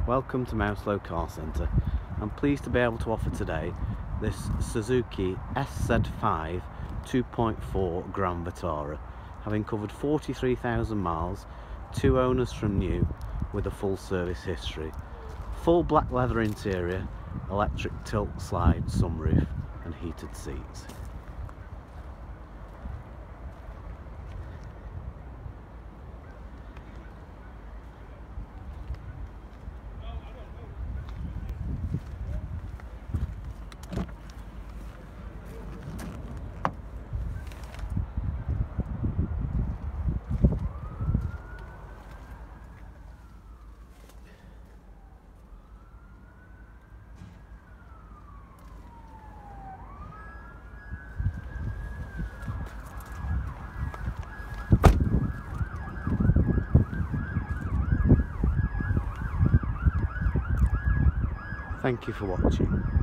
Welcome to Mouselow Car Centre. I'm pleased to be able to offer today this Suzuki SZ5 2.4 Grand Vitara, having covered 43,000 miles, 2 owners from new, with a full service history. Full black leather interior, electric tilt slide sunroof and heated seats. Thank you for watching.